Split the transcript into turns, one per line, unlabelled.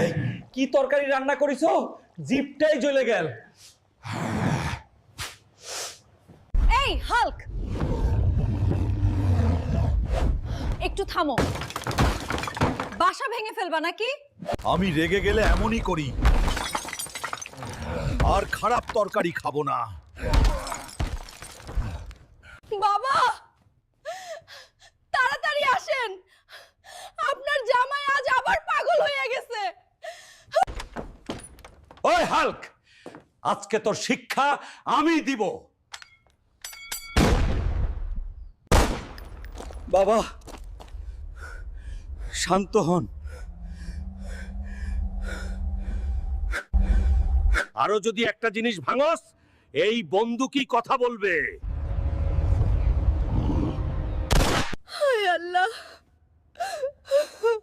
এই, কি তরকারি রান্না করিছো? জিভটাই জ্বলে গেল।
এই হাল্ক, একটু থামো। বাসা ভেঙে ফেলবা নাকি?
আমি রেগে গেলে এমনই করি, আর খারাপ তরকারি খাবো না।
বাবা, তাড়াতাড়ি আসেন, আপনার জামাই আজ আবার পাগল হয়ে গেছে।
ওই হাল্ক, আজকে তোর শিক্ষা আমি দিব। বাবা, শান্ত হন। আরো যদি একটা জিনিস ভাঙস, এই বন্দুকই কথা বলবে।
হায় আল্লাহ।